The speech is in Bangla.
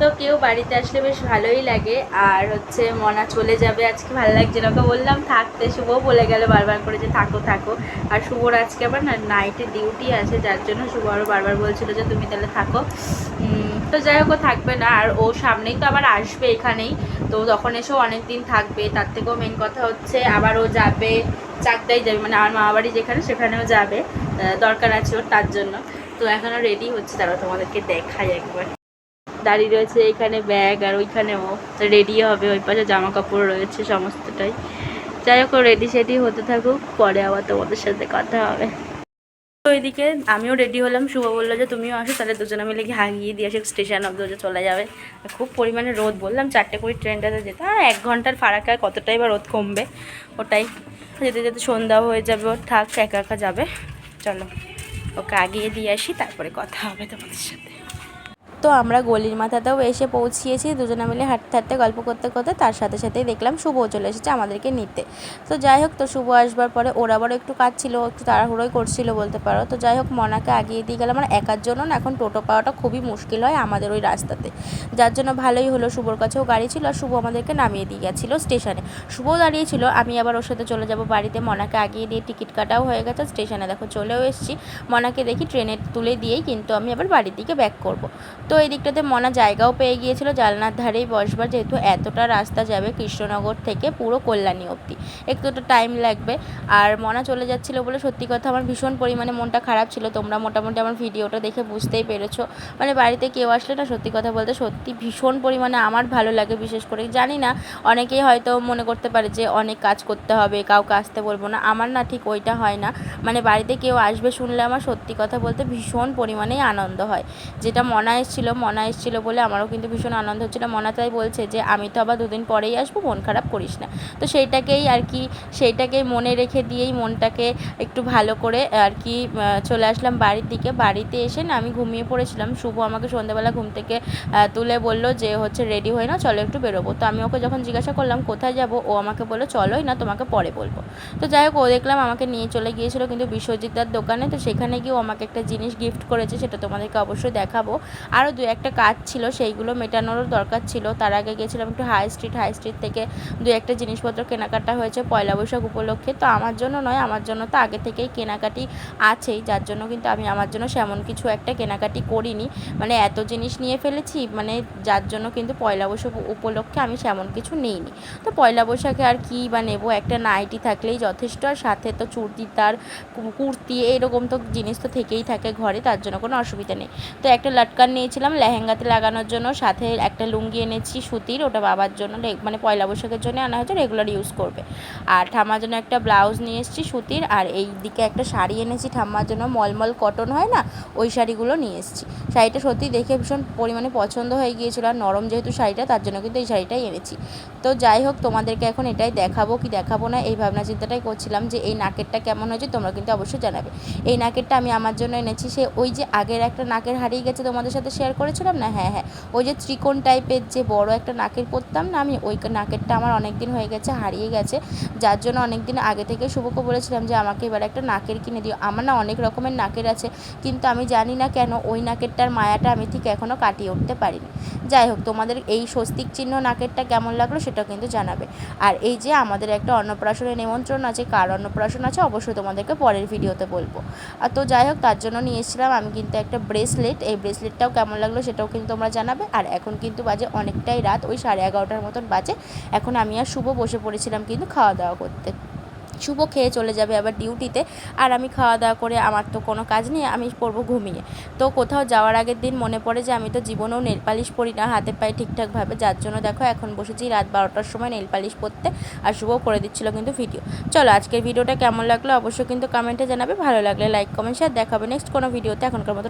তো কেউ বাড়িতে আসলে বেশ ভালোই লাগে। আর হচ্ছে মনা চলে যাবে আজকে, ভালো লাগছে না, ওকে বললাম থাকতে, শুভও বলে গেল বারবার করে যে থাকো থাকো। আর শুভর আজকে আবার না নাইটে ডিউটি আছে, যার জন্য শুভ আরও বারবার বলছিল যে তুমি তাহলে থাকো। তো যাই হোক ও থাকবে না, আর ও সামনেই তো আবার আসবে এখানেই, তো তখন এসেও অনেক দিন থাকবে। তার থেকেও মেন কথা হচ্ছে আবার ও যাবে চাকদাই যাবে, মানে আমার মামা বাড়ি যেখানে সেখানেও যাবে, দরকার আছে ওর, তার জন্য। তো এখনও রেডি হচ্ছে, তারা তোমাদেরকে দেখাই একবার। দাঁড়িয়ে রয়েছে এখানে ব্যাগ, আর ওইখানেও রেডি হবে, ওই পাশে জামা কাপড় রয়েছে সমস্তটাই। যাই হোক রেডি সেডি হতে থাকুক, পরে আবার তোমাদের সাথে কথা হবে। তো এদিকে আমিও রেডি হলাম, শুভ বললো যে তুমিও আসো, তাহলে দুজনে মিলে গিয়ে হাগিয়ে দিয়ে আসে, স্টেশন অব্দি চলে যাবে। খুব পরিমাণে রোদ, বললাম 4টে করে ট্রেনটাতে যেতে, আর 1 ঘন্টার ফারাক, আর কতটাই বা রোদ কমবে, ওটাই। যেতে যেতে সন্ধ্যাও হয়ে যাবে, ওর থাক একা একা যাবে। চলো ওকে আগিয়ে দিয়ে আসি, তারপরে কথা হবে তোমাদের সাথে। তো আমরা গলির মাথাতেও এসে পৌঁছিয়েছি, দুজনে মিলে হাঁটতে হাঁটতে গল্প করতে করতে, তার সাথে সাথেই দেখলাম শুভও চলে এসেছে আমাদেরকে নিতে। তো যাই হোক, তো শুভ আসবার পরে ওর আবারও একটু কাজ ছিল, একটু তাড়াহুড়োই করছিল বলতে পারো। তো যাই হোক মনাকে আগিয়ে দিয়ে গেলাম, আমার একার জন্য না এখন টোটো পাওয়াটা খুবই মুশকিল হয় আমাদের ওই রাস্তাতে, যার জন্য ভালোই হলো শুভর কাছেও গাড়ি ছিল, আর শুভ আমাদেরকে নামিয়ে দিয়ে গেছিলো স্টেশনে। শুভও দাঁড়িয়েছিল, আমি আবার ওর সাথে চলে যাব বাড়িতে। মনাকে আগিয়ে দিয়ে টিকিট কাটাও হয়ে গেছে, স্টেশনে দেখো চলেও এসেছি। মনাকে দেখি ট্রেনে তুলে দিয়েই কিন্তু আমি আবার বাড়ির দিকে ব্যাক করব। তো এই দিকটাতে মনা জায়গাও পেয়ে গিয়েছিল জানলার ধারেই বসবার, যেহেতু এতটা রাস্তা যাবে কৃষ্ণনগর থেকে পুরো কল্যাণী অবধি, একটু তো টাইম লাগবে। আর মনা চলে যাচ্ছিলো বলে সত্যি কথা আমার ভীষণ পরিমাণে মনটা খারাপ ছিল, তোমরা মোটামুটি আমার ভিডিওটা দেখে বুঝতেই পেরেছো। মানে বাড়িতে কেউ আসলে না সত্যি কথা বলতে সত্যি ভীষণ পরিমাণে আমার ভালো লাগে, বিশেষ করে জানি না অনেকেই হয়তো মনে করতে পারে যে অনেক কাজ করতে হবে, কাউকে আসতে বলবো না, আমার না ঠিক ওইটা হয় না। মানে বাড়িতে কেউ আসবে শুনলে আমার সত্যি কথা বলতে ভীষণ পরিমাণেই আনন্দ হয়। যেটা মনা এসেছিলো বলে আমারও কিন্তু ভীষণ আনন্দ হচ্ছিলো। মনা তাই বলছে যে আমি তো আবার 2 দিন পরেই আসবো, মন খারাপ করিস না। তো সেইটাকেই আর কি, সেইটাকেই মনে রেখে দিয়েই মনটাকে একটু ভালো করে আর কি চলে আসলাম বাড়ির দিকে। বাড়িতে এসে না আমি ঘুমিয়ে পড়েছিলাম, শুভ আমাকে সন্ধ্যাবেলা ঘুম থেকে তুলে বললো যে হচ্ছে রেডি হয়ে না, চলো একটু বেরোবো। তো আমি ওকে যখন জিজ্ঞাসা করলাম কোথায় যাব, ও আমাকে বললো চলোই না, তোমাকে পরে বলবো। তো যাই হোক ও দেখলাম আমাকে নিয়ে চলে গিয়েছিলো কিন্তু বিশ্বজিৎদার দোকানে। তো সেখানে গিয়েও আমাকে একটা জিনিস গিফট করেছে, সেটা তোমাদেরকে অবশ্যই দেখাবো। আরও 2-1টা কাজ ছিল, সেইগুলো মেটানোরও দরকার ছিল। তার আগে গেছিলাম একটু হাই স্ট্রিট থেকে 2-1টা জিনিসপত্র কেনাকাটা হয়েছে পয়লা বৈশাখ উপলক্ষে। তো আমার জন্য নয়, আমার জন্য তো আগে থেকেই কেনাকাটি আছেই, যার জন্য কিন্তু আমি আমার জন্য সেমন কিছু একটা কেনাকাটি করিনি। মানে এত জিনিস নিয়ে ফেলেছি, মানে যার জন্য কিন্তু পয়লা বৈশাখ উপলক্ষে আমি সেমন কিছু নিইনি। তো পয়লা বৈশাখে আর কী বা নেবো, একটা নাইটি থাকলেই যথেষ্ট, আর সাথে তো চুড়িদার কুর্তি এরকম তো জিনিস তো থেকেই থাকে ঘরে, তার জন্য কোনো অসুবিধা নেই। তো একটা লটকান নিয়েছিলাম লেহেঙ্গাতে লাগানোর জন্য, সাথে একটা লুঙ্গি এনেছি সুতির, ওটা বাবার জন্য, মানে পয়লা বৈশাখের জন্য আনা হয়েছে, রেগুলার ইউজ করবে। আর ঠাম্মার জন্য একটা ব্লাউজ নিয়ে এসেছি সুতির, আর এই দিকে একটা শাড়ি এনেছি ঠাম্মার জন্য, মলমল কটন হয় না, ওই শাড়িগুলো নিয়ে এসেছি। শাড়িটা সত্যি দেখে ভীষণ পরিমাণে পছন্দ হয়ে গিয়েছিল, আর নরম যেহেতু শাড়িটা, তার জন্য কিন্তু এই শাড়িটাই এনেছি। তো যাই হোক তোমাদেরকে এখন এটাই দেখাবো কি দেখাবো না এই ভাবনা চিন্তাটাই করছিলাম, যে এই নাকেরটা কেমন হয়েছে তোমরা কিন্তু অবশ্যই জানাবে। এই নাকেরটা আমি আমার জন্য এনেছি, সে ওই যে আগের একটা নাকের হারিয়ে গেছে তোমাদের সাথে শেয়ার করেছিলাম না, হ্যাঁ হ্যাঁ, ওই যে ত্রিকোণ টাইপের যে বড় একটা নাকের পরতাম না আমি, ওই নাকেরটা আমার অনেক দিন হয়ে গেছে হারিয়ে গেছে, যার জন্য অনেক দিন আগে থেকে শুভকে বলেছিলাম যে আমাকে এবার একটা নাকের কিনে দিও। আমার না অনেক রকমের নাকের আছে, কিন্তু আমি জানি না কেন ওই নাকেরটার মায়াটা আমি ঠিক এখনও কাটিয়ে উঠতে পারিনি। যাই হোক তোমাদের এই স্বস্তিক চিহ্ন নাকেরটা কেমন লাগলো সেটাও কিন্তু জানাবে। আর এই যে আমাদের একটা অন্নপ্রাশনের নিমন্ত্রণ আছে, কার অন্নপ্রাশন আছে অবশ্যই তোমাদেরকে পরের ভিডিওতে বলবো। আর তো যাই হোক তার জন্য নিয়ে এসেছিলাম আমি কিন্তু একটা ব্রেসলেট, এই ব্রেসলেটটাও কেমন লাগলো সেটাও কিন্তু তোমরা জানাবে। আর এখন কিন্তু বাজে অনেকটাই রাত, ওই 11:30টার মতন বাজে। এখন আমি আর শুভ বসে পড়েছিলাম কিন্তু খাওয়া দাওয়া করতে। শুভ খেয়ে চলে যাবে আবার ডিউটিতে, আর আমি খাওয়া দাওয়া করে আমার তো কোনো কাজ নেই, আমি পড়বো ঘুমিয়ে। তো কোথাও যাওয়ার আগের দিন মনে পড়ে যে আমি তো জীবনেও নেল পালিশ পরি না হাতে পায়ে ঠিকঠাকভাবে, যার জন্য দেখো এখন বসেছি রাত 12টার সময় নেল পালিশ পরতে, আর শুভ করে দিচ্ছিলো কিন্তু ভিডিও। চলো আজকের ভিডিওটা কেমন লাগলো অবশ্যই কিন্তু কমেন্টে জানাবে, ভালো লাগলে লাইক কমেন্ট শেয়ার, দেখাবে নেক্সট কোনো ভিডিওতে। এখনকার মতো